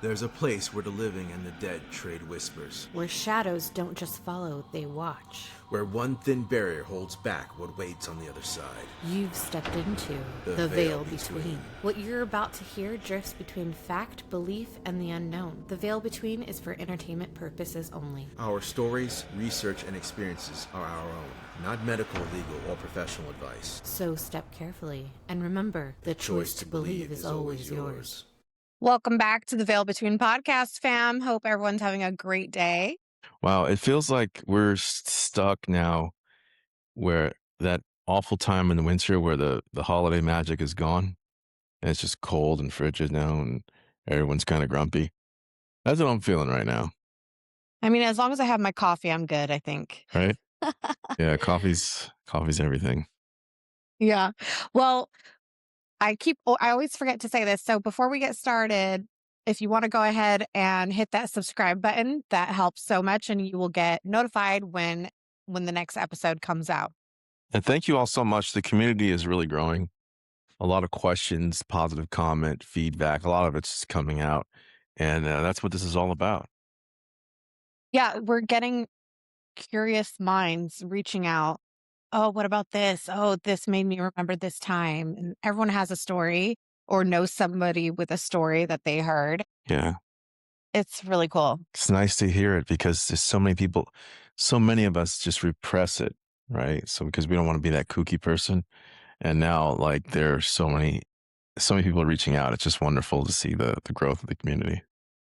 There's a place where the living and the dead trade whispers. Where shadows don't just follow, they watch. Where one thin barrier holds back what waits on the other side. You've stepped into the veil between. What you're about to hear drifts between fact, belief, and the unknown. The veil between is for entertainment purposes only. Our stories, research, and experiences are our own, not medical, legal, or professional advice. So step carefully, and remember, the choice to believe is always yours. Welcome back to the Veil Between podcast, fam. Hope everyone's having a great day. Wow, it feels like we're stuck now where that awful time in the winter where the holiday magic is gone. And it's just cold and frigid now and everyone's kind of grumpy. That's what I'm feeling right now. I mean, as long as I have my coffee, I'm good, I think. Right? Yeah, coffee's everything. Yeah. Well, I always forget to say this. So before we get started, if you want to go ahead and hit that subscribe button, that helps so much and you will get notified when the next episode comes out. And thank you all so much. The community is really growing. A lot of questions, positive comment, feedback, a lot of it's coming out. And that's what this is all about. Yeah, we're getting curious minds reaching out. Oh, what about this? Oh, this made me remember this time. And everyone has a story or knows somebody with a story that they heard. Yeah. It's really cool. It's nice to hear it because there's so many people, so many of us just repress it, right? So because we don't want to be that kooky person. And now like there are so many people reaching out. It's just wonderful to see the growth of the community.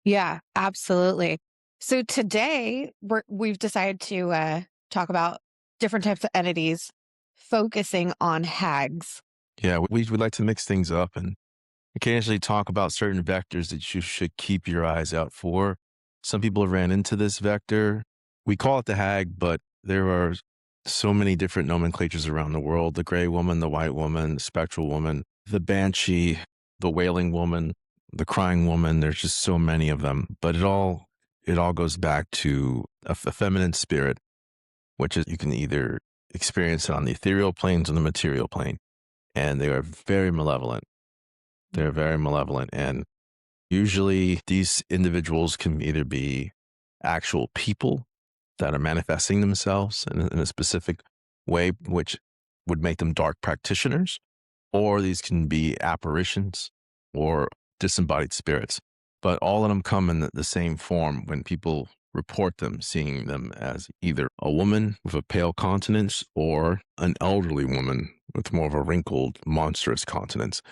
Yeah, absolutely. So today we've decided to talk about different types of entities focusing on hags. Yeah, we would like to mix things up and occasionally talk about certain vectors that you should keep your eyes out for. Some people have ran into this vector. We call it the hag, but there are so many different nomenclatures around the world. The gray woman, the white woman, the spectral woman, the banshee, the wailing woman, the crying woman. There's just so many of them, but it all goes back to a feminine spirit, which is you can either experience it on the ethereal planes or the material plane. And they are very malevolent. They're very malevolent. And usually these individuals can either be actual people that are manifesting themselves in a specific way, which would make them dark practitioners, or these can be apparitions or disembodied spirits. But all of them come in the same form when people report them, seeing them as either a woman with a pale countenance or an elderly woman with more of a wrinkled, monstrous countenance.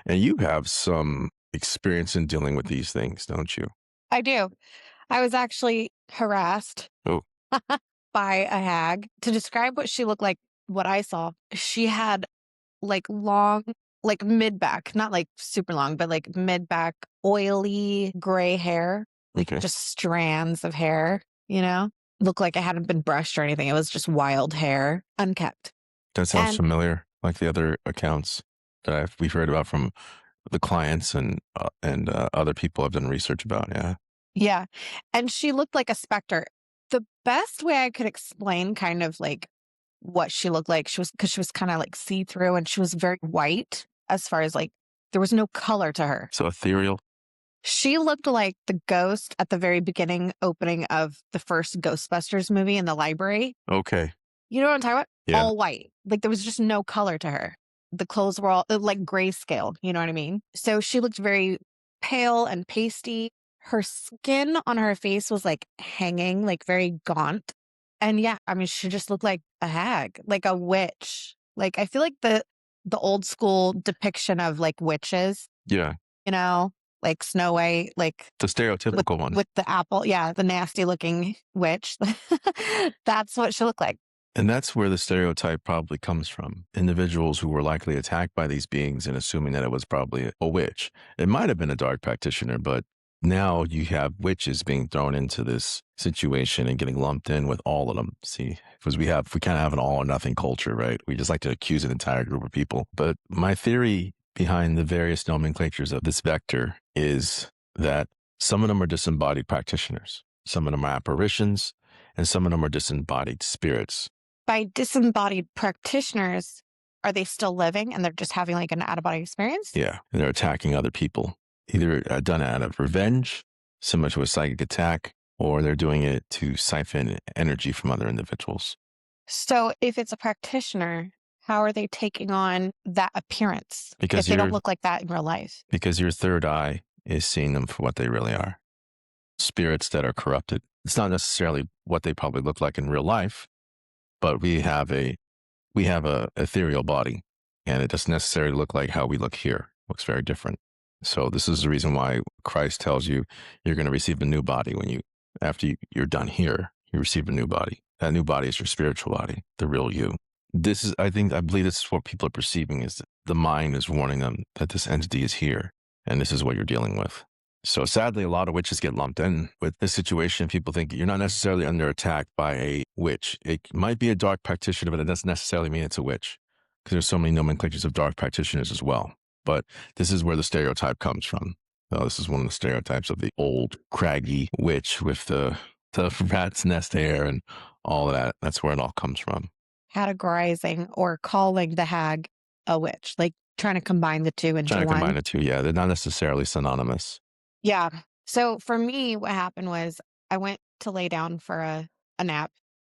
And you have some experience in dealing with these things, don't you? I do. I was actually harassed by a hag. To describe what she looked like, what I saw, she had like long, like mid-back, not like super long, but like mid-back, oily gray hair. Like just strands of hair, looked like it hadn't been brushed or anything. It was just wild hair, unkept. That sounds familiar, like the other accounts that we've heard about from the clients and other people I've done research about. Yeah. Yeah. And she looked like a specter. The best way I could explain kind of like what she looked like, because she was kind of like see-through and she was very white as far as like, there was no color to her. So ethereal. She looked like the ghost at the very beginning opening of the first Ghostbusters movie in the library. Okay. You know what I'm talking about? Yeah. All white. Like there was just no color to her. The clothes were all like grayscale. You know what I mean? So she looked very pale and pasty. Her skin on her face was like hanging, like very gaunt. And yeah, I mean, she just looked like a hag, like a witch. Like I feel like the old school depiction of like witches. Yeah. Like Snow White, like the stereotypical one with the apple. Yeah. The nasty looking witch. That's what she looked like. And that's where the stereotype probably comes from. Individuals who were likely attacked by these beings and assuming that it was probably a witch. It might have been a dark practitioner, but now you have witches being thrown into this situation and getting lumped in with all of them. See, because we kind of have an all or nothing culture, right? We just like to accuse an entire group of people. But my theory behind the various nomenclatures of this vector is that some of them are disembodied practitioners, some of them are apparitions, and some of them are disembodied spirits. By disembodied practitioners, are they still living and they're just having like an out-of-body experience? Yeah, and they're attacking other people, either done out of revenge similar to a psychic attack, or they're doing it to siphon energy from other individuals. So if it's a practitioner, how are they taking on that appearance Because if they don't look like that in real life? Because your third eye is seeing them for what they really are. Spirits that are corrupted. It's not necessarily what they probably look like in real life, but we have a ethereal body, and it doesn't necessarily look like how we look here. It looks very different. So this is the reason why Christ tells you you're going to receive a new body after you're done here. You receive a new body. That new body is your spiritual body, the real you. I believe this is what people are perceiving, is that the mind is warning them that this entity is here and this is what you're dealing with. So sadly, a lot of witches get lumped in with this situation. People think you're not necessarily under attack by a witch. It might be a dark practitioner, but it doesn't necessarily mean it's a witch, because there's so many nomenclatures of dark practitioners as well. But this is where the stereotype comes from. This is one of the stereotypes of the old craggy witch with the rat's nest hair and all of that. That's where it all comes from. Categorizing or calling the hag a witch, like trying to combine the two into one. Combine the two, yeah. They're not necessarily synonymous. Yeah. So for me, what happened was I went to lay down for a nap,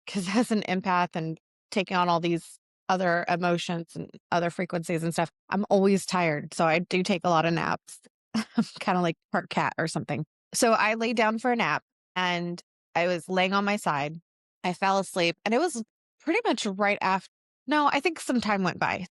because as an empath and taking on all these other emotions and other frequencies and stuff, I'm always tired. So I do take a lot of naps. I'm kind of like part cat or something. So I laid down for a nap and I was laying on my side. I fell asleep, and it was pretty much right after. No, I think some time went by.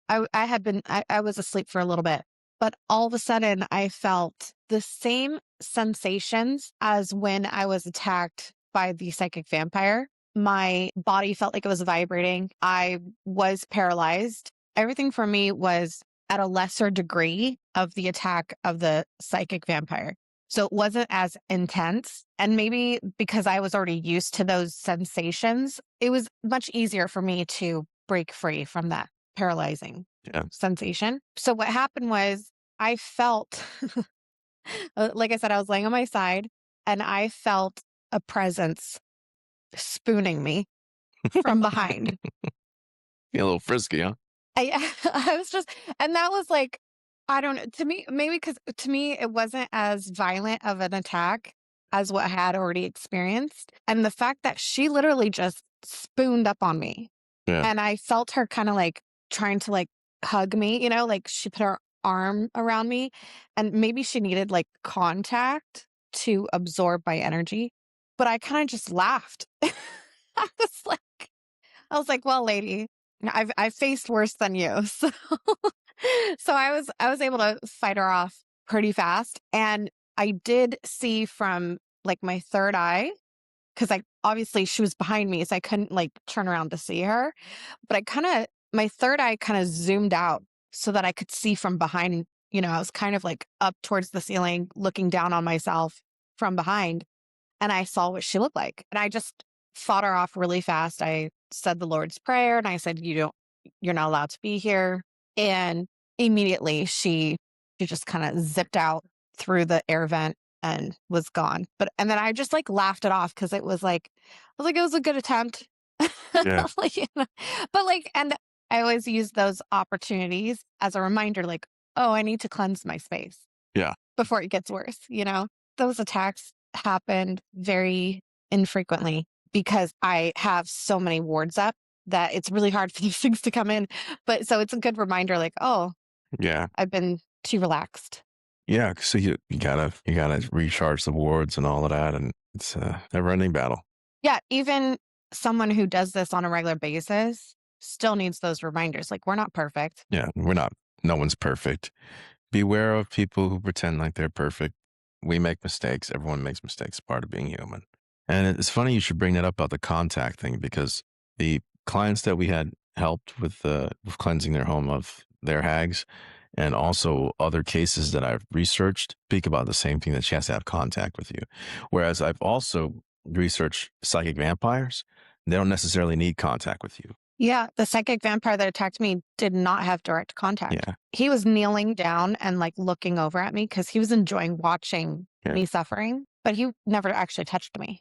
I was asleep for a little bit, but all of a sudden I felt the same sensations as when I was attacked by the psychic vampire. My body felt like it was vibrating. I was paralyzed. Everything for me was at a lesser degree of the attack of the psychic vampire. So it wasn't as intense. And maybe because I was already used to those sensations, it was much easier for me to break free from that paralyzing sensation. So what happened was I felt, like I said, I was laying on my side and I felt a presence spooning me from behind. You're a little frisky, huh? I was just, and that was like, I don't know, to me, maybe because to me, it wasn't as violent of an attack as what I had already experienced. And the fact that she literally just spooned up on me. Yeah. And I felt her kind of like trying to like hug me, like she put her arm around me, and maybe she needed like contact to absorb my energy. But I kind of just laughed. I was like, well, lady, I've faced worse than you. So I was able to fight her off pretty fast. And I did see from like my third eye, because obviously she was behind me, so I couldn't like turn around to see her. But my third eye kind of zoomed out so that I could see from behind. I was kind of like up towards the ceiling, looking down on myself from behind. And I saw what she looked like. And I just fought her off really fast. I said the Lord's Prayer and I said, you're not allowed to be here. And immediately she just kind of zipped out through the air vent and was gone. And then I just like laughed it off, because it was like, it was a good attempt. Yeah. But like, and I always use those opportunities as a reminder, like, oh, I need to cleanse my space. Yeah. Before it gets worse. Those attacks happened very infrequently because I have so many wards up that it's really hard for these things to come in. But so it's a good reminder, like, oh, yeah, I've been too relaxed. Yeah, so you gotta recharge the wards and all of that, and it's a never-ending battle. Yeah, even someone who does this on a regular basis still needs those reminders. Like, we're not perfect. Yeah, we're not. No one's perfect. Beware of people who pretend like they're perfect. We make mistakes. Everyone makes mistakes. Part of being human. And it's funny you should bring that up about the contact thing, because the clients that we had helped with cleansing their home of their hags, and also other cases that I've researched, speak about the same thing, that she has to have contact with you. Whereas I've also researched psychic vampires. They don't necessarily need contact with you. Yeah, the psychic vampire that attacked me did not have direct contact. Yeah. He was kneeling down and like looking over at me because he was enjoying watching me suffering, but he never actually touched me.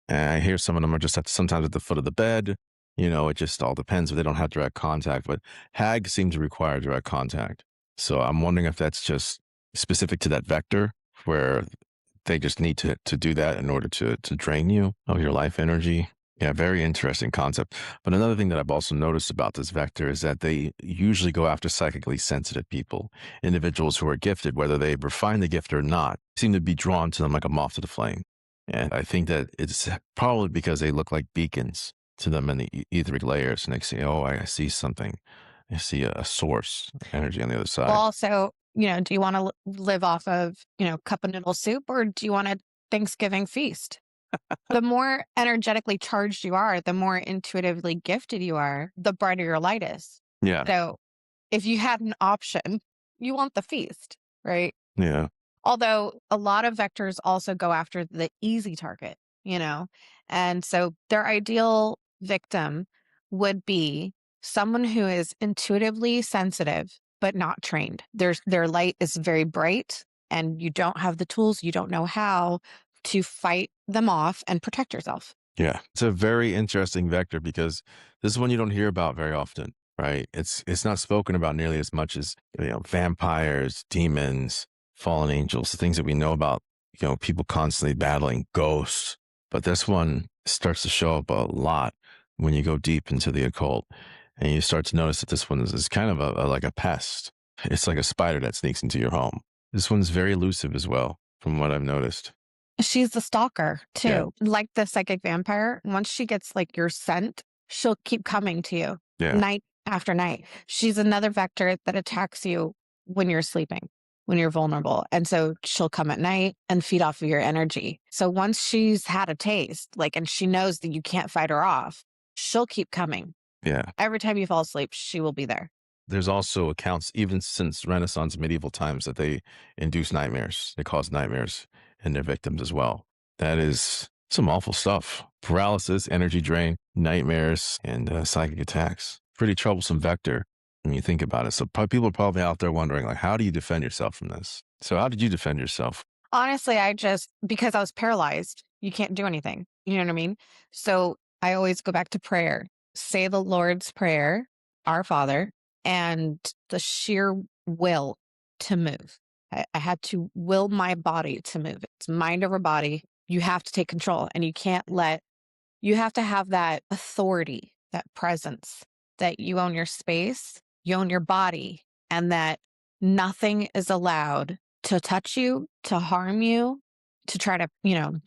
And I hear some of them are just sometimes at the foot of the bed. It just all depends if they don't have direct contact. But hags seem to require direct contact. So I'm wondering if that's just specific to that vector, where they just need to do that in order to drain you of your life energy. Yeah, very interesting concept. But another thing that I've also noticed about this vector is that they usually go after psychically sensitive people, individuals who are gifted, whether they refine the gift or not, seem to be drawn to them like a moth to the flame. And I think that it's probably because they look like beacons to them in the etheric layers, and they say, oh, I see something. I see a source energy on the other side. Well, also, do you want to live off of, cup of noodle soup, or do you want a Thanksgiving feast? The more energetically charged you are, the more intuitively gifted you are, the brighter your light is. Yeah. So if you had an option, you want the feast, right? Yeah. Although a lot of vectors also go after the easy target, and so their ideal victim would be someone who is intuitively sensitive, but not trained. Their light is very bright, and you don't have the tools, you don't know how to fight them off and protect yourself. Yeah. It's a very interesting vector because this is one you don't hear about very often, right? It's not spoken about nearly as much as, vampires, demons, fallen angels, the things that we know about, people constantly battling ghosts. But this one starts to show up a lot when you go deep into the occult, and you start to notice that this one is kind of like a pest. It's like a spider that sneaks into your home. This one's very elusive as well, from what I've noticed. She's the stalker too. Yeah. Like the psychic vampire. Once she gets like your scent, she'll keep coming to you night after night. She's another vector that attacks you when you're sleeping, when you're vulnerable. And so she'll come at night and feed off of your energy. So once she's had a taste, and she knows that you can't fight her off, she'll keep coming. Yeah. Every time you fall asleep, she will be there. There's also accounts, even since Renaissance, medieval times, that they induce nightmares. They cause nightmares in their victims as well. That is some awful stuff. Paralysis, energy drain, nightmares, and psychic attacks. Pretty troublesome vector when you think about it. So people are probably out there wondering, how do you defend yourself from this? So how did you defend yourself? Honestly, because I was paralyzed, you can't do anything. You know what I mean? So I always go back to prayer. Say the Lord's Prayer, Our Father, and the sheer will to move. I had to will my body to move. It's mind over body. You have to take control, and you have to have that authority, that presence, that you own your space, you own your body, and that nothing is allowed to touch you, to harm you, to try to,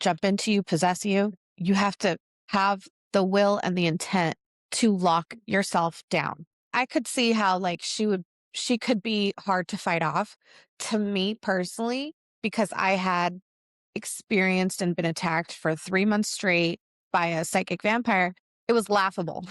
jump into you, possess you. You have to have the will and the intent to lock yourself down. I could see how she could be hard to fight off. To me personally, because I had experienced and been attacked for 3 months straight by a psychic vampire, it was laughable.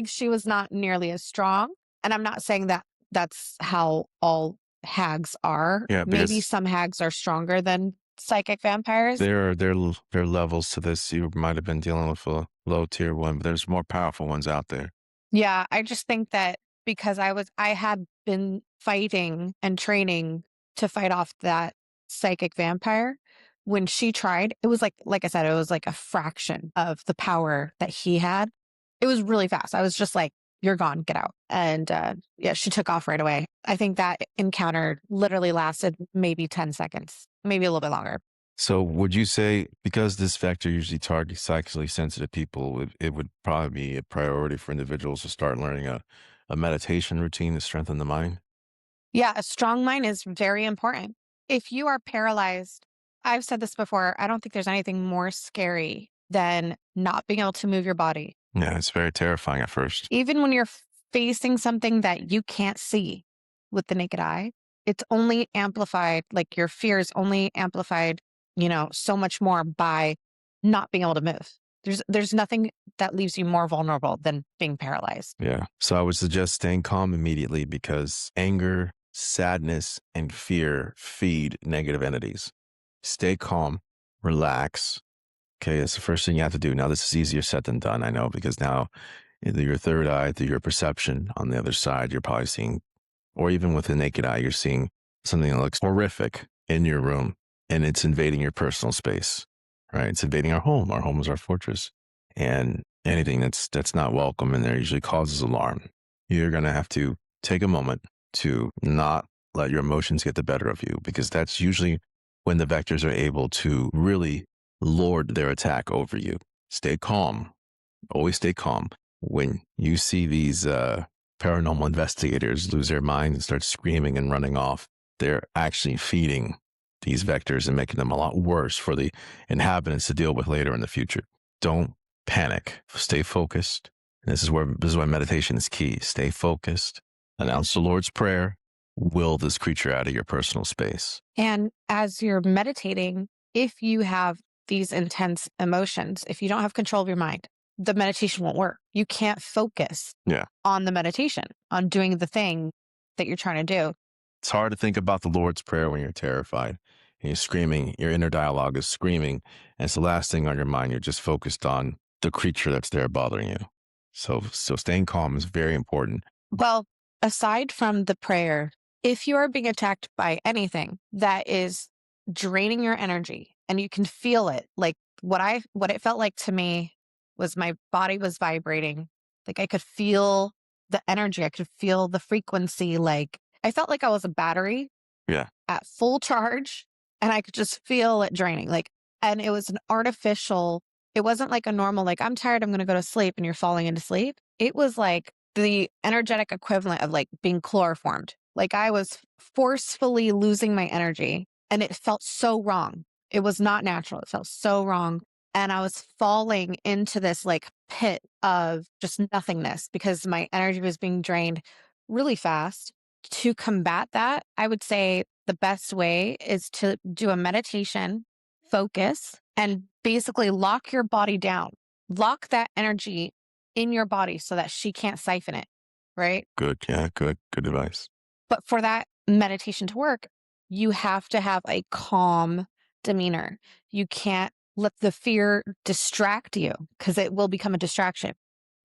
She was not nearly as strong. And I'm not saying that that's how all hags are. Yeah, maybe some hags are stronger than psychic vampires. There are levels to this. You might have been dealing with a low tier one, but there's more powerful ones out there. Yeah, I just think that because I had been fighting and training to fight off that psychic vampire, when she tried, it was like I said, it was like a fraction of the power that he had. It was really fast. I was just like, you're gone, get out. And she took off right away. I think that encounter literally lasted maybe 10 seconds, maybe a little bit longer. So would you say, because this vector usually targets psychically sensitive people, it would probably be a priority for individuals to start learning a meditation routine to strengthen the mind? Yeah, a strong mind is very important. If you are paralyzed, I've said this before, I don't think there's anything more scary than not being able to move your body. Yeah, it's very terrifying at first. Even when you're facing something that you can't see with the naked eye, it's only amplified, your fear is only amplified, so much more by not being able to move. There's nothing that leaves you more vulnerable than being paralyzed. Yeah. So I would suggest staying calm immediately, because anger, sadness, and fear feed negative entities. Stay calm, relax. Okay, that's the first thing you have to do. Now, this is easier said than done, I know, because now either your third eye, through your perception on the other side, you're probably seeing, or even with the naked eye, you're seeing something that looks horrific in your room, and it's invading your personal space, right? It's invading our home. Our home is our fortress. And anything that's not welcome in there usually causes alarm. You're going to have to take a moment to not let your emotions get the better of you, because that's usually when the vectors are able to really lord their attack over you. Stay calm. Always stay calm. When you see these paranormal investigators lose their mind and start screaming and running off, they're actually feeding these vectors and making them a lot worse for the inhabitants to deal with later in the future. Don't panic. Stay focused. And this is why meditation is key. Stay focused. Announce the Lord's Prayer. Will this creature out of your personal space. And as you're meditating, if you have these intense emotions, if you don't have control of your mind, the meditation won't work. You can't focus on the meditation, on doing the thing that you're trying to do. It's hard to think about the Lord's Prayer when you're terrified and you're screaming. Your inner dialogue is screaming, and it's the last thing on your mind. You're just focused on the creature that's there bothering you. So staying calm is very important. Well, aside from the prayer, if you are being attacked by anything that is draining your energy and you can feel it, like what it felt like to me was my body was vibrating. Like I could feel the energy. I could feel the frequency. Like I felt like I was a battery at full charge, and I could just feel it draining. And it was an artificial, it wasn't like a normal, like, I'm tired, I'm going to go to sleep, and you're falling into sleep. It was like the energetic equivalent of like being chloroformed. Like I was forcefully losing my energy, and it felt so wrong. It was not natural. It felt so wrong. And I was falling into this like pit of just nothingness because my energy was being drained really fast. To combat that, I would say the best way is to do a meditation, focus, and basically lock your body down. Lock that energy in your body so that she can't siphon it, right? Good. Yeah, good advice. But for that meditation to work, you have to have a calm demeanor. You can't let the fear distract you because it will become a distraction.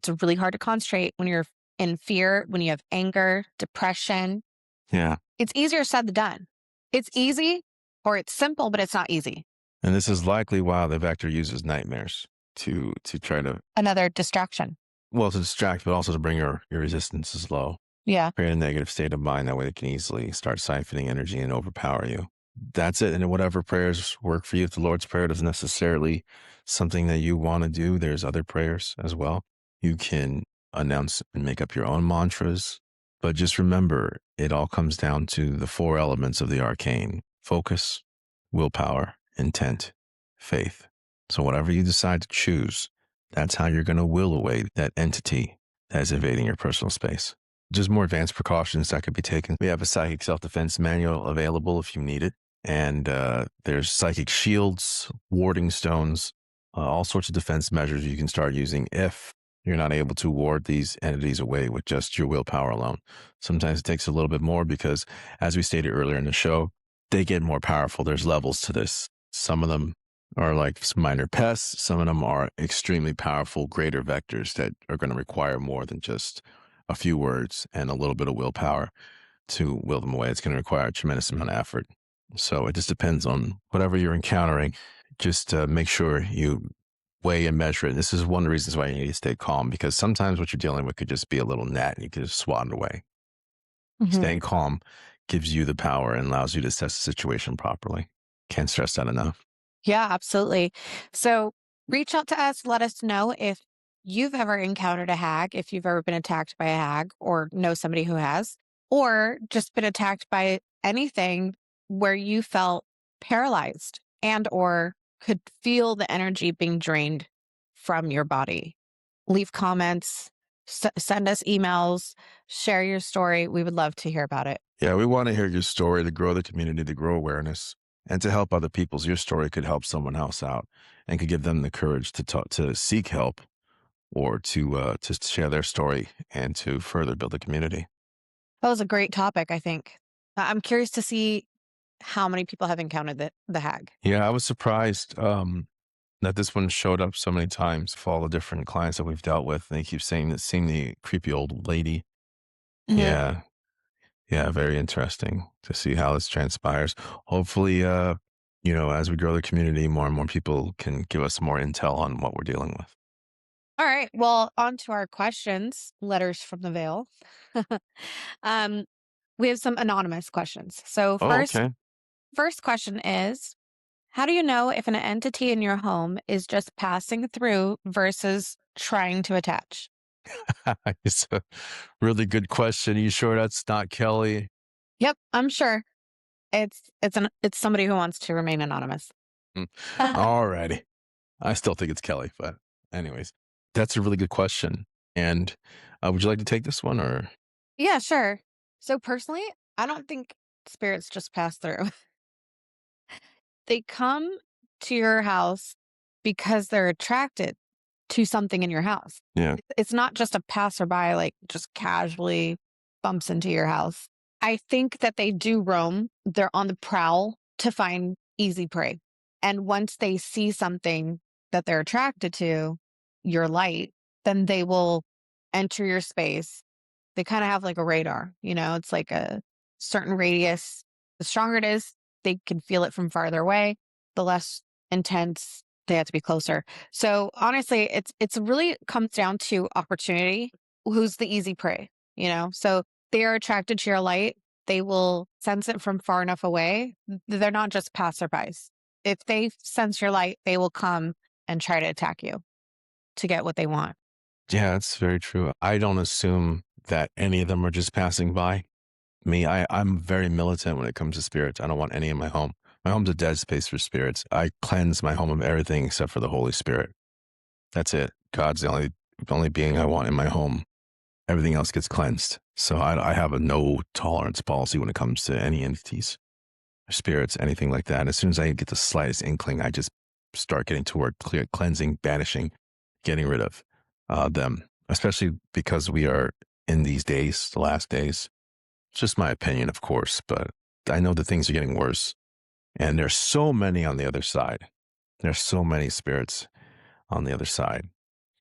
It's really hard to concentrate when you're in fear, when you have anger, depression. Yeah. It's easier said than done. It's easy, or it's simple, but it's not easy. And this is likely why the vector uses nightmares to try to... Another distraction. Well, to distract, but also to bring your resistances low. Yeah. Create a negative state of mind. That way they can easily start siphoning energy and overpower you. That's it. And whatever prayers work for you, if the Lord's Prayer isn't necessarily something that you want to do, there's other prayers as well. You can announce and make up your own mantras. But just remember, it all comes down to the 4 elements of the arcane: focus, willpower, intent, faith. So whatever you decide to choose, that's how you're going to will away that entity that is invading your personal space. Just more advanced precautions that could be taken. We have a psychic self-defense manual available if you need it. And there's psychic shields, warding stones, all sorts of defense measures you can start using if you're not able to ward these entities away with just your willpower alone. Sometimes it takes a little bit more because, as we stated earlier in the show, they get more powerful. There's levels to this. Some of them are like minor pests. Some of them are extremely powerful, greater vectors that are going to require more than just a few words and a little bit of willpower to will them away. It's going to require a tremendous amount of effort. So it just depends on whatever you're encountering. Just make sure you weigh and measure it. This is one of the reasons why you need to stay calm, because sometimes what you're dealing with could just be a little gnat and you could just swat it away. Mm-hmm. Staying calm gives you the power and allows you to assess the situation properly. Can't stress that enough. Yeah, absolutely. So reach out to us. Let us know if you've ever encountered a hag, if you've ever been attacked by a hag or know somebody who has, or just been attacked by anything where you felt paralyzed and or could feel the energy being drained from your body. Leave comments, send us emails, share your story. We would love to hear about it. Yeah, we want to hear your story to grow the community, to grow awareness, and to help other people. Your story could help someone else out and could give them the courage to seek help or to share their story and to further build the community. That was a great topic, I think. I'm curious to see how many people have encountered the hag. Yeah, I was surprised that this one showed up so many times for all the different clients that we've dealt with. They keep saying that seeing the creepy old lady. Mm-hmm. Yeah, very interesting to see how this transpires. Hopefully, as we grow the community, more and more people can give us more intel on what we're dealing with. All right. Well, on to our questions, letters from the veil. We have some anonymous questions. So first, First question is, how do you know if an entity in your home is just passing through versus trying to attach? It's a really good question. Are you sure that's not Kelly? Yep, I'm sure. It's somebody who wants to remain anonymous. Alrighty. I still think it's Kelly, but anyways, that's a really good question. And would you like to take this one or? Yeah, sure. So personally, I don't think spirits just pass through. They come to your house because they're attracted to something in your house. Yeah. It's not just a passerby, like just casually bumps into your house. I think that they do roam. They're on the prowl to find easy prey. And once they see something that they're attracted to, your light, then they will enter your space. They kind of have like a radar, it's like a certain radius. The stronger it is, they can feel it from farther away. The less intense, they have to be closer. So honestly, it's really comes down to opportunity. Who's the easy prey, So they are attracted to your light. They will sense it from far enough away. They're not just passerbys. If they sense your light, they will come and try to attack you to get what they want. Yeah, that's very true. I don't assume that any of them are just passing by. I'm very militant when it comes to spirits. I don't want any in my home. My home's a dead space for spirits. I cleanse my home of everything except for the Holy Spirit. That's it. God's the only being I want in my home. Everything else gets cleansed. So I have a no tolerance policy when it comes to any entities, spirits, anything like that. As soon as I get the slightest inkling, I just start getting to work, cleansing, banishing, getting rid of them, especially because we are in these days, the last days. It's just my opinion, of course, but I know that things are getting worse. And there's so many on the other side. There's so many spirits on the other side.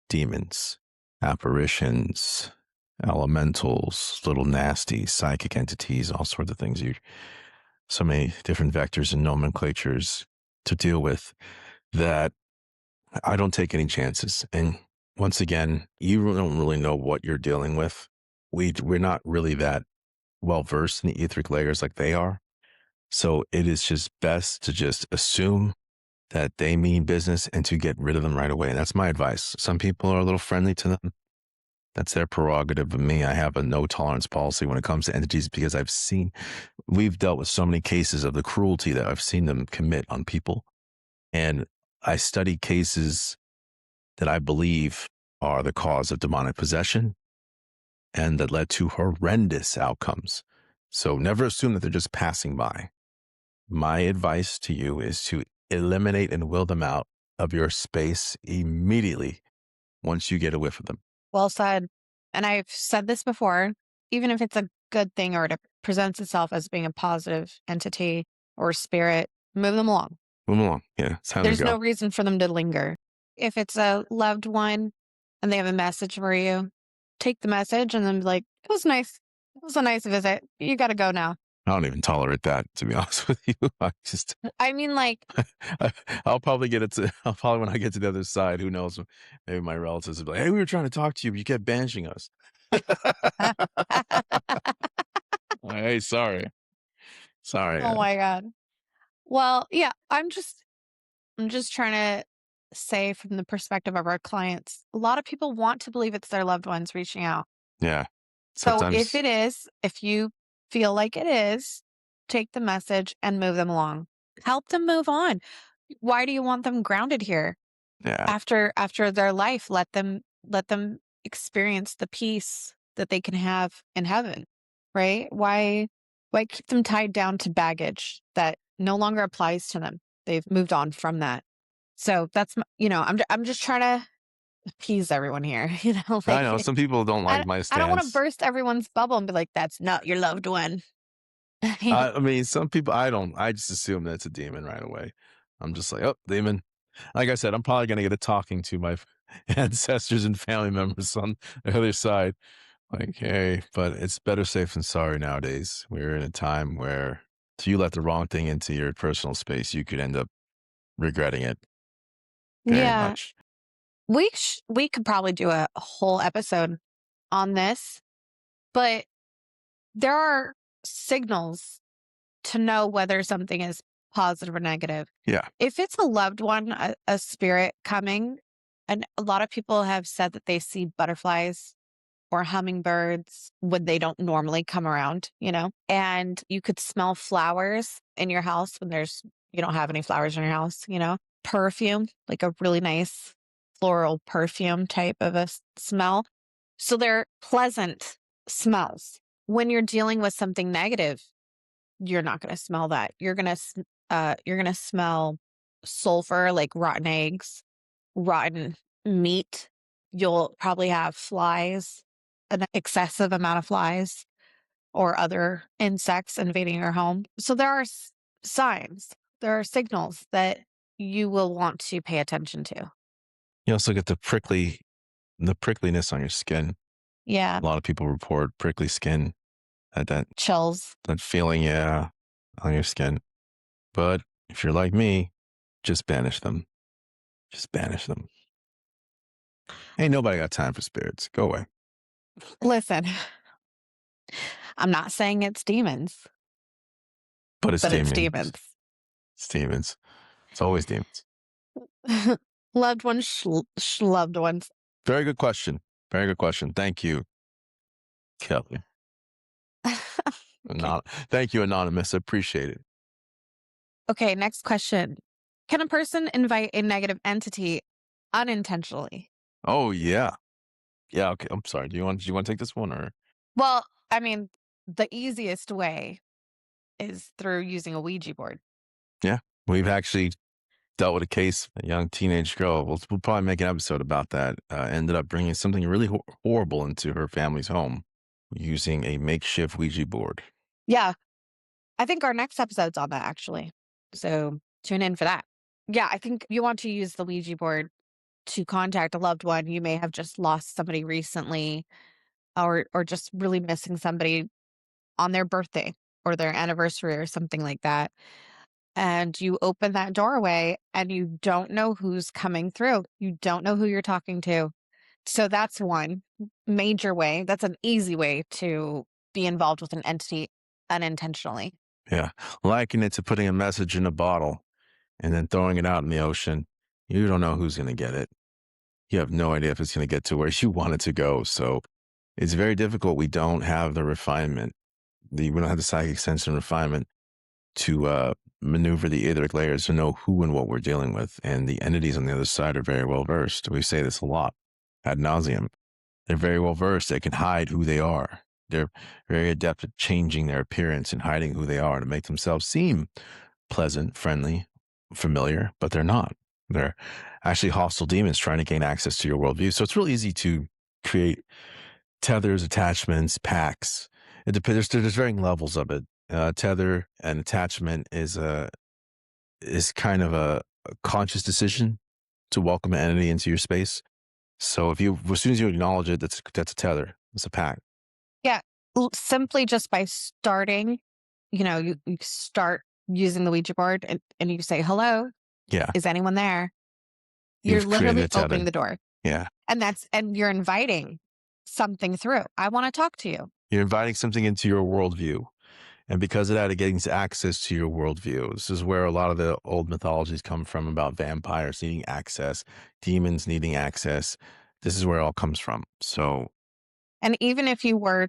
Demons, apparitions, elementals, little nasty psychic entities, all sorts of things. So many different vectors and nomenclatures to deal with that I don't take any chances. And once again, you don't really know what you're dealing with. We're not really that well versed in the etheric layers like they are. So it is just best to just assume that they mean business and to get rid of them right away. And that's my advice. Some people are a little friendly to them. That's their prerogative. But me, I have a no tolerance policy when it comes to entities because we've dealt with so many cases of the cruelty that I've seen them commit on people. And I study cases that I believe are the cause of demonic possession and that led to horrendous outcomes. So never assume that they're just passing by. My advice to you is to eliminate and will them out of your space immediately once you get a whiff of them. Well said. And I've said this before, even if it's a good thing or it presents itself as being a positive entity or spirit, move them along. Move them along. Yeah. It's time There's to go. no reason for them to linger. If it's a loved one and they have a message for you, take the message and then be like, it was nice. It was a nice visit. You got to go now. I don't even tolerate that, to be honest with you. I mean, like, I'll probably when I get to the other side, who knows, maybe my relatives will be like, hey, we were trying to talk to you, but you kept banishing us. Hey, sorry. Oh my God. Well, yeah, I'm just trying to say from the perspective of our clients, a lot of people want to believe it's their loved ones reaching out. Yeah. Sometimes. So if you feel like it is, take the message and move them along. Help them move on. Why do you want them grounded here? Yeah. After their life, let them experience the peace that they can have in heaven, right? Why keep them tied down to baggage that no longer applies to them? They've moved on from that. So that's, I'm just trying to appease everyone here. I know some people don't like my stance. I don't want to burst everyone's bubble and be like, that's not your loved one. I mean, some people, I just assume that it's a demon right away. I'm just like, oh, demon. Like I said, I'm probably going to get a talking to my ancestors and family members on the other side. Like, hey, but it's better safe than sorry nowadays. We're in a time where if you let the wrong thing into your personal space, you could end up regretting it very much. We could probably do a whole episode on this, but there are signals to know whether something is positive or negative. Yeah. If it's a loved one, a spirit coming, and a lot of people have said that they see butterflies or hummingbirds when they don't normally come around, and you could smell flowers in your house when you don't have any flowers in your house, perfume, like a really nice floral perfume type of a smell. So they're pleasant smells. When you're dealing with something negative, you're not going to smell that. You're going to smell sulfur, like rotten eggs, rotten meat. You'll probably have flies, an excessive amount of flies or other insects invading your home. So there are signs, there are signals that you will want to pay attention to. You also get the prickliness on your skin. Yeah. A lot of people report prickly skin, that chills, that feeling, on your skin. But if you're like me, just banish them. Just banish them. Ain't nobody got time for spirits. Go away. Listen, I'm not saying it's demons. But it's demons. It's demons. It's always demons. Loved ones, loved ones. Very good question. Very good question. Thank you, Kelly. Okay. Thank you, Anonymous. I appreciate it. Okay, next question. Can a person invite a negative entity unintentionally? Oh, yeah. Yeah, okay. I'm sorry. Do you want to take this one or? Well, I mean, the easiest way is through using a Ouija board. Yeah. We've actually dealt with a case, a young teenage girl. We'll probably make an episode about that. Ended up bringing something really horrible into her family's home using a makeshift Ouija board. Yeah. I think our next episode's on that, actually. So tune in for that. Yeah, I think you want to use the Ouija board to contact a loved one. You may have just lost somebody recently or just really missing somebody on their birthday or their anniversary or something like that. And you open that doorway and you don't know who's coming through. You don't know who you're talking to. So that's one major way. That's an easy way to be involved with an entity unintentionally. Yeah. Liken it to putting a message in a bottle and then throwing it out in the ocean. You don't know who's going to get it. You have no idea if it's going to get to where you want it to go. So it's very difficult. We don't have the refinement. We don't have the psychic sense and refinement to maneuver the etheric layers to know who and what we're dealing with. And the entities on the other side are very well versed. We say this a lot ad nauseum. They're very well versed. They can hide who they are. They're very adept at changing their appearance and hiding who they are to make themselves seem pleasant, friendly, familiar, but they're not. They're actually hostile demons trying to gain access to your worldview. So it's real easy to create tethers, attachments, pacts. It depends. There's varying levels of it. Tether and attachment is kind of a conscious decision to welcome an entity into your space. So as soon as you acknowledge it, that's a tether. It's a pact. Yeah, simply just by starting, you start using the Ouija board and you say, hello. Yeah. Is anyone there? You're literally opening the door. Yeah. And you're inviting something through. I want to talk to you. You're inviting something into your worldview. And because of that, it gains access to your worldview. This is where a lot of the old mythologies come from about vampires needing access, demons needing access. This is where it all comes from. So. And even if you were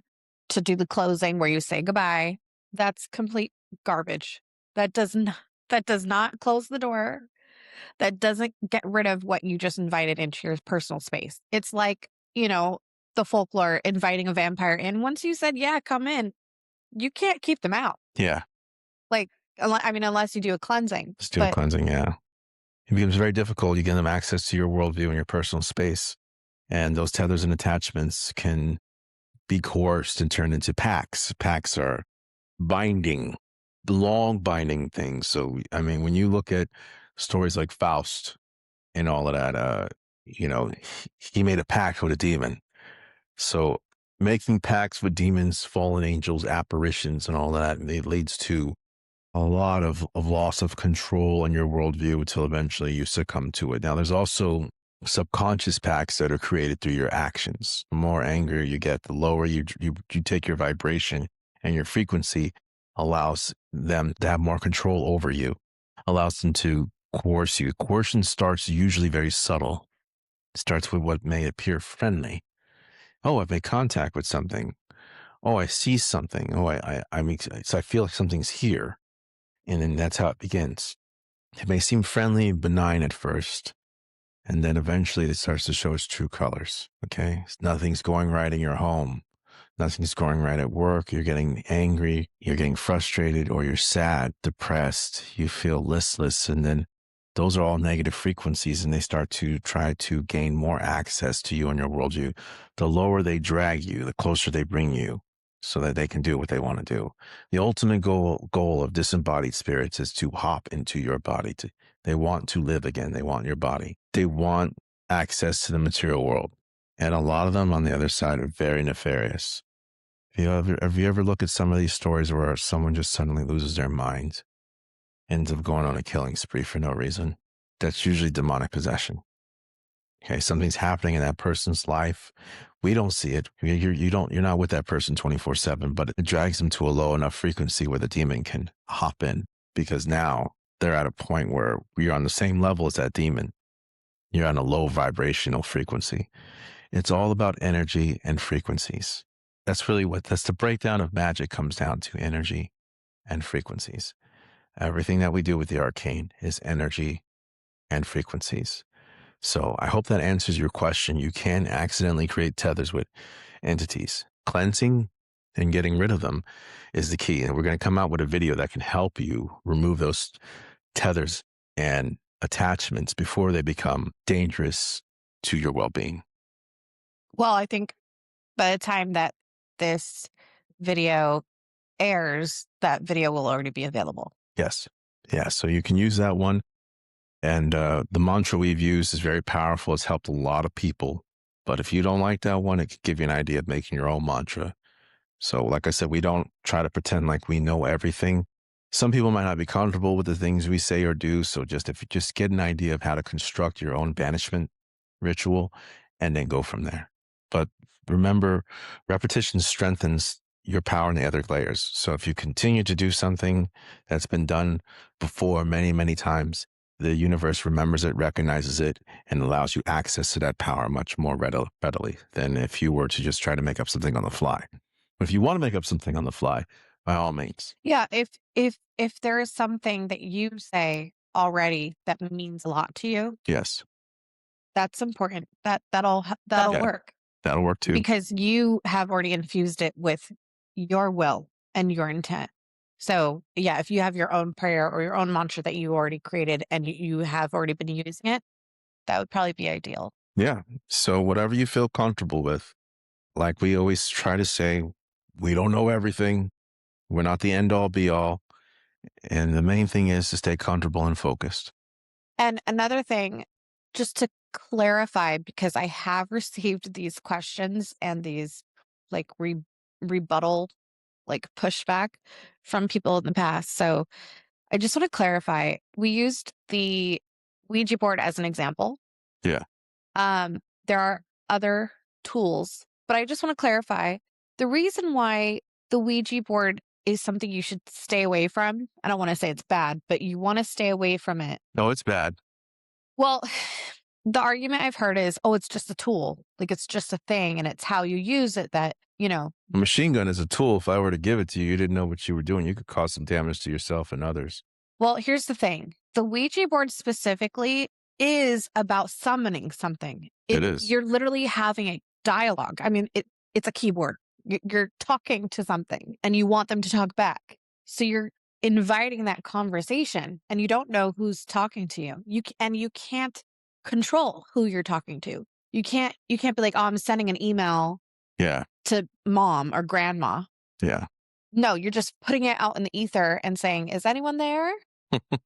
to do the closing where you say goodbye, that's complete garbage. That does not close the door. That doesn't get rid of what you just invited into your personal space. It's like, the folklore inviting a vampire in. Once you said, yeah, come in, you can't keep them out. Yeah. Unless you do a cleansing. Let's do a cleansing, yeah. It becomes very difficult. You give them access to your worldview and your personal space. And those tethers and attachments can be coerced and turned into pacts. Pacts are binding, long binding things. So, when you look at stories like Faust and all of that, he made a pact with a demon. So making pacts with demons, fallen angels, apparitions, and all that, it leads to a lot of loss of control in your worldview until eventually you succumb to it. Now, there's also subconscious pacts that are created through your actions. The more anger you get, the lower you take your vibration and your frequency, allows them to have more control over you, allows them to coerce you. Coercion starts usually very subtle. It starts with what may appear friendly. Oh, I've made contact with something. Oh, I see something. Oh, I mean, so I feel like something's here. And then that's how it begins. It may seem friendly, benign at first, and then eventually it starts to show its true colors. Okay. Nothing's going right in your home. Nothing's going right at work. You're getting angry. You're getting frustrated, or you're sad, depressed. You feel listless. And then those are all negative frequencies, and they start to try to gain more access to you and your worldview. The lower they drag you, the closer they bring you, so that they can do what they want to do. The ultimate goal of disembodied spirits is to hop into your body. They want to live again. They want your body. They want access to the material world. And a lot of them on the other side are very nefarious. Have you ever looked at some of these stories where someone just suddenly loses their mind, ends up going on a killing spree for no reason? That's usually demonic possession. Okay, something's happening in that person's life. We don't see it. You're not with that person 24/7, but it drags them to a low enough frequency where the demon can hop in, because now they're at a point where you're on the same level as that demon. You're on a low vibrational frequency. It's all about energy and frequencies. That's the breakdown of magic comes down to: energy and frequencies. Everything that we do with the arcane is energy and frequencies. So I hope that answers your question. You can accidentally create tethers with entities. Cleansing and getting rid of them is the key. And we're going to come out with a video that can help you remove those tethers and attachments before they become dangerous to your well-being. Well, I think by the time that this video airs, that video will already be available. Yes. Yeah. So you can use that one. And the mantra we've used is very powerful. It's helped a lot of people. But if you don't like that one, it could give you an idea of making your own mantra. So like I said, we don't try to pretend like we know everything. Some people might not be comfortable with the things we say or do. So if you just get an idea of how to construct your own banishment ritual, and then go from there. But remember, repetition strengthens your power in the other layers. So if you continue to do something that's been done before many, many times, the universe remembers it, recognizes it, and allows you access to that power much more readily than if you were to just try to make up something on the fly. But if you want to make up something on the fly, by all means. Yeah, if there is something that you say already that means a lot to you, yes, that's important. That'll Yeah. work. That'll work too. Because you have already infused it with your will and your intent. So yeah, if you have your own prayer or your own mantra that you already created and you have already been using it, that would probably be ideal. Yeah. So whatever you feel comfortable with, like we always try to say, we don't know everything. We're not the end all be all. And the main thing is to stay comfortable and focused. And another thing, just to clarify, because I have received these questions and these like rebuttal, like pushback from people in the past. So I just want to clarify, we used the Ouija board as an example. Yeah. There are other tools, but I just want to clarify the reason why the Ouija board is something you should stay away from. I don't want to say it's bad, but you want to stay away from it. No, it's bad. Well, the argument I've heard is, oh, it's just a tool. Like it's just a thing and it's how you use it that, A machine gun is a tool. If I were to give it to you, you didn't know what you were doing. You could cause some damage to yourself and others. Well, here's the thing. The Ouija board specifically is about summoning something. It is. You're literally having a dialogue. I mean, it's a keyboard. You're talking to something and you want them to talk back. So you're inviting that conversation and you don't know who's talking to you. You can't control who you're talking to. You can't be like, oh, I'm sending an email to mom or grandma. Yeah. No, you're just putting it out in the ether and saying, is anyone there?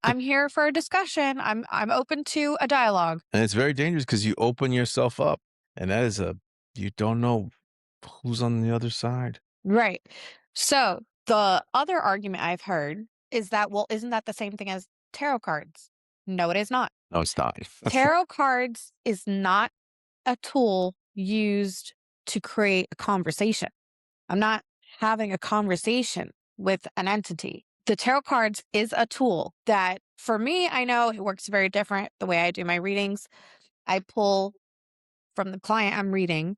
I'm here for a discussion. I'm open to a dialogue. And it's very dangerous because you open yourself up, and that is you don't know who's on the other side. Right. So the other argument I've heard is that, well, isn't that the same thing as tarot cards? No, it is not. No, it's not. Tarot cards is not a tool used to create a conversation. I'm not having a conversation with an entity. The tarot cards is a tool that, for me, I know it works very different the way I do my readings. I pull from the client I'm reading,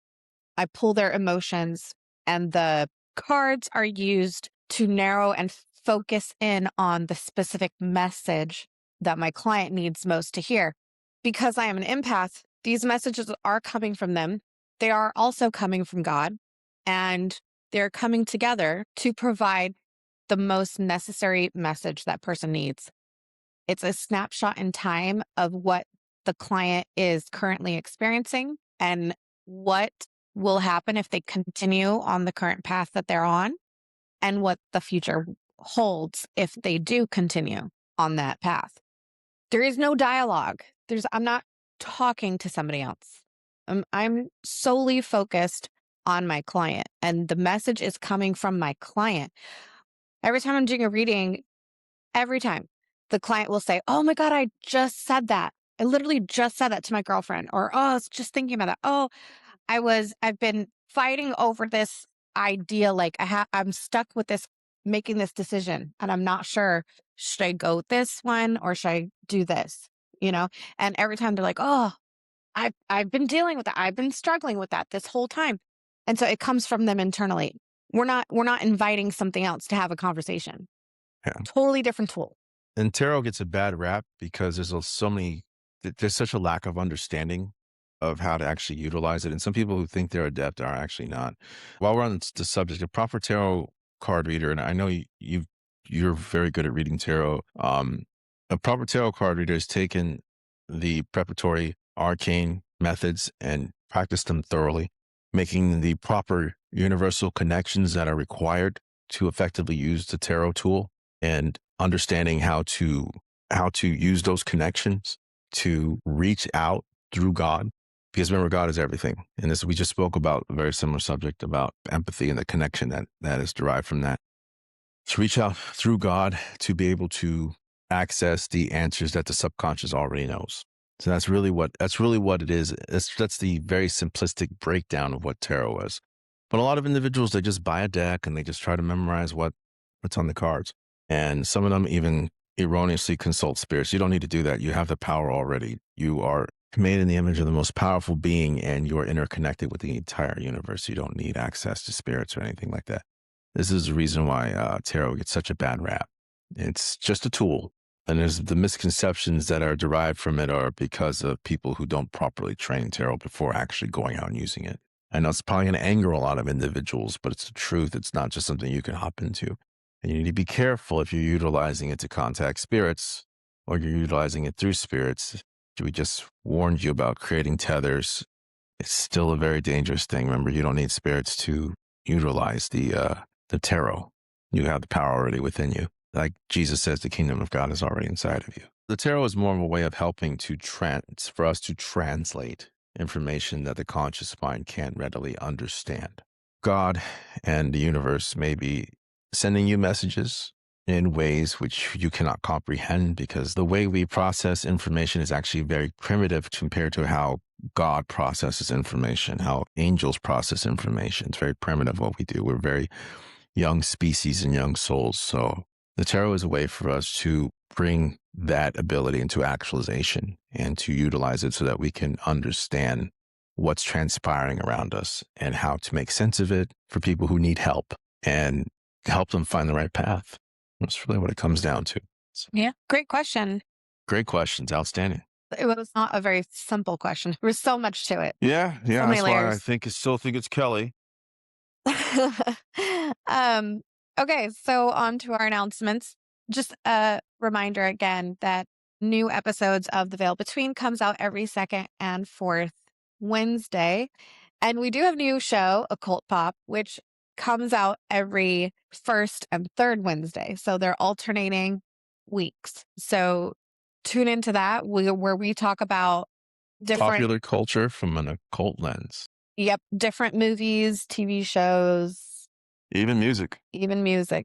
I pull their emotions, and the cards are used to narrow and focus in on the specific message that my client needs most to hear. Because I am an empath, these messages are coming from them. They are also coming from God, and they're coming together to provide the most necessary message that person needs. It's a snapshot in time of what the client is currently experiencing and what will happen if they continue on the current path that they're on, and what the future holds if they do continue on that path. There is no dialogue. I'm not talking to somebody else. I'm solely focused on my client, and the message is coming from my client. Every time I'm doing a reading, every time the client will say, "Oh my God, I just said that. I literally just said that to my girlfriend," or, "Oh, I was just thinking about that. Oh, I've been fighting over this idea. Like I'm stuck with this, making this decision, and I'm not sure, should I go with this one or should I do this?" And every time they're like, "Oh, I've been dealing with that. I've been struggling with that this whole time." And so it comes from them internally. We're not inviting something else to have a conversation. Yeah. Totally different tool. And tarot gets a bad rap because there's such a lack of understanding of how to actually utilize it. And some people who think they're adept are actually not. While we're on the subject, a proper tarot card reader, and I know you're very good at reading tarot. A proper tarot card reader has taken the preparatory arcane methods and practiced them thoroughly, making the proper universal connections that are required to effectively use the tarot tool, and understanding how to use those connections to reach out through God. Because remember, God is everything. And we just spoke about a very similar subject about empathy and the connection that is derived from that. To reach out through God to be able to access the answers that the subconscious already knows. So that's really what it is. That's the very simplistic breakdown of what tarot is. But a lot of individuals, they just buy a deck and they just try to memorize what's on the cards. And some of them even erroneously consult spirits. You don't need to do that. You have the power already. You are made in the image of the most powerful being, and you are interconnected with the entire universe. You don't need access to spirits or anything like that. This is the reason why tarot gets such a bad rap. It's just a tool. And there's the misconceptions that are derived from it are because of people who don't properly train tarot before actually going out and using it. I know it's probably going to anger a lot of individuals, but it's the truth. It's not just something you can hop into. And you need to be careful if you're utilizing it to contact spirits or you're utilizing it through spirits. We just warned you about creating tethers. It's still a very dangerous thing. Remember, you don't need spirits to utilize the tarot. You have the power already within you. Like Jesus says, the kingdom of God is already inside of you. The tarot is more of a way of helping for us to translate information that the conscious mind can't readily understand. God and the universe may be sending you messages in ways which you cannot comprehend, because the way we process information is actually very primitive compared to how God processes information, how angels process information. It's very primitive what we do. We're very young species and young souls. So the tarot is a way for us to bring that ability into actualization and to utilize it so that we can understand what's transpiring around us and how to make sense of it for people who need help and help them find the right path. That's really what it comes down to. So, yeah. Great question. Great questions. Outstanding. It was not a very simple question. There was so much to it. Yeah. So That's why I still think it's Kelly. Okay, so on to our announcements. Just a reminder again that new episodes of The Veil Between comes out every second and fourth Wednesday. And we do have a new show, Occult Pop, which comes out every first and third Wednesday. So they're alternating weeks. So tune into that where we talk about different popular culture from an occult lens. Yep. Different movies, TV shows. Even music.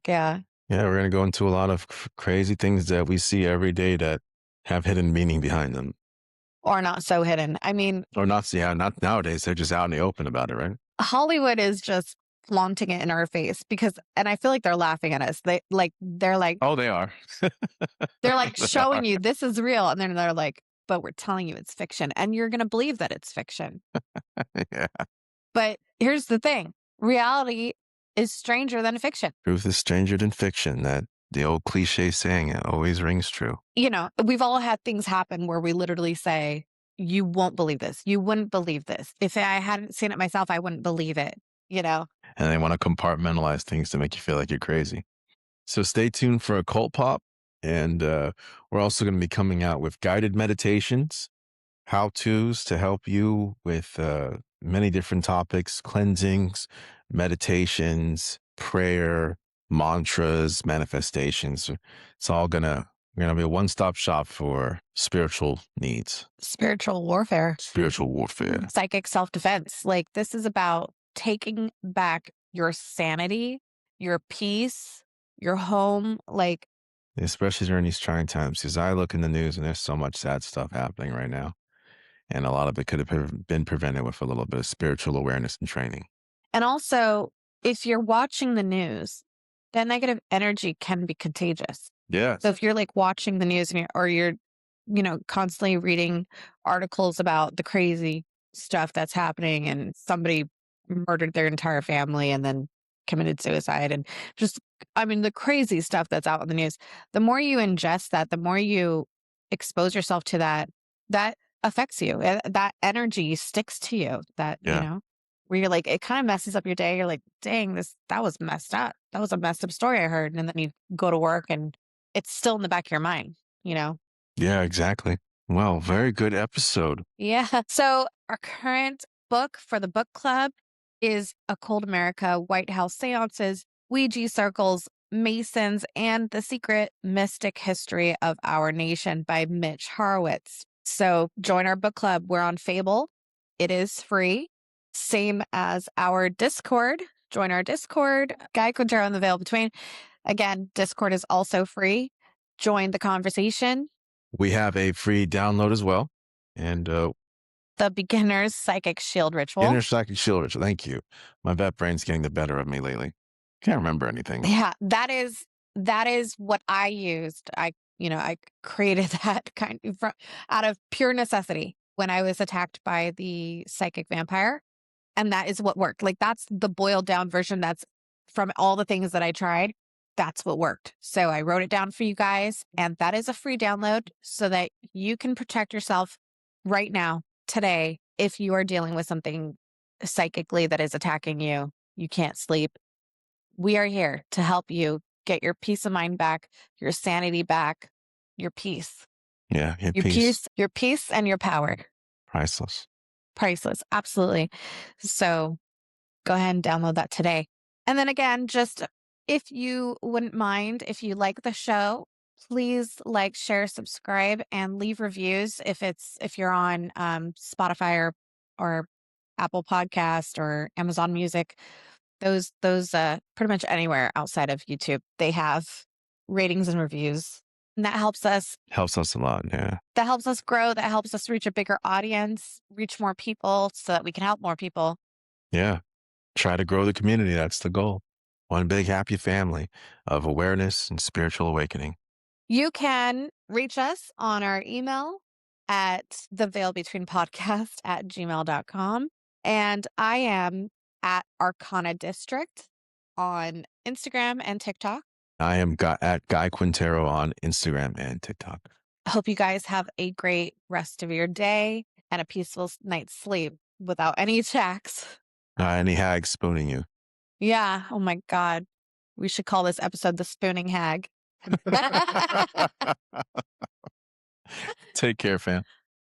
Yeah. Yeah, we're going to go into a lot of crazy things that we see every day that have hidden meaning behind them. Or not so hidden. I mean... Or not nowadays. They're just out in the open about it, right? Hollywood is just flaunting it in our face and I feel like they're laughing at us. They're like, oh, they are. they're like They showing are. you this is real. And then they're like, but we're telling you it's fiction and you're going to believe that it's fiction. Yeah. But here's the thing. Reality is stranger than fiction. Truth is stranger than fiction. That the old cliche saying, it always rings true. You know, we've all had things happen where we literally say, you won't believe this. You wouldn't believe this. If I hadn't seen it myself, I wouldn't believe it, you know? And they want to compartmentalize things to make you feel like you're crazy. So stay tuned for Occult Pop. And we're also going to be coming out with guided meditations, how-tos to help you with many different topics, cleansings, meditations, prayer, mantras, manifestations. It's all we're going to be a one-stop shop for spiritual needs. Spiritual warfare. Spiritual warfare. Psychic self-defense. Like, this is about taking back your sanity, your peace, your home. Like, especially during these trying times, because I look in the news and there's so much sad stuff happening right now. And a lot of it could have been prevented with a little bit of spiritual awareness and training. And also, if you're watching the news, that negative energy can be contagious. Yeah. So if you're like watching the news and you're, you know, constantly reading articles about the crazy stuff that's happening and somebody murdered their entire family and then committed suicide and just, I mean, the crazy stuff that's out in the news, the more you ingest that, the more you expose yourself to that affects you. That energy sticks to you, you know, where you're like, it kind of messes up your day. You're like, dang, that was messed up. That was a messed up story I heard. And then you go to work and it's still in the back of your mind, you know? Yeah, exactly. Well, very good episode. Yeah. So our current book for the book club is Occult America, White House Seances, Ouija Circles, Masons, and the Secret Mystic History of Our Nation by Mitch Horowitz. So join our book club. We're on Fable. It is free. Same as our Discord. Join our Discord. Guy Quintero and the Veil Between. Again, Discord is also free. Join the conversation. We have a free download as well. And the Beginner's Psychic Shield Ritual. Beginner's Psychic Shield Ritual. Thank you. My vet brain's getting the better of me lately. Can't remember anything. Yeah, that is what I used. I created that kind of out of pure necessity when I was attacked by the psychic vampire. And that is what worked. Like, that's the boiled down version. That's from all the things that I tried. That's what worked. So I wrote it down for you guys. And that is a free download so that you can protect yourself right now, today, if you are dealing with something psychically that is attacking you, you can't sleep. We are here to help you get your peace of mind back, your sanity back, your peace. Yeah, your peace and your power. Priceless. Absolutely. So go ahead and download that today. And then again, just if you wouldn't mind, if you like the show, please like, share, subscribe, and leave reviews if you're on Spotify or Apple Podcast or Amazon Music. Those pretty much anywhere outside of YouTube, they have ratings and reviews. And that helps us. Helps us a lot, yeah. That helps us grow. That helps us reach a bigger audience, reach more people so that we can help more people. Yeah. Try to grow the community. That's the goal. One big happy family of awareness and spiritual awakening. You can reach us on our email at theveilbetweenpodcast@gmail.com. And I am at Arcana District on Instagram and TikTok. I am at Guy Quintero on Instagram and TikTok. I hope you guys have a great rest of your day and a peaceful night's sleep without any attacks. Any hags spooning you. Yeah. Oh my God. We should call this episode The Spooning Hag. Take care, fam.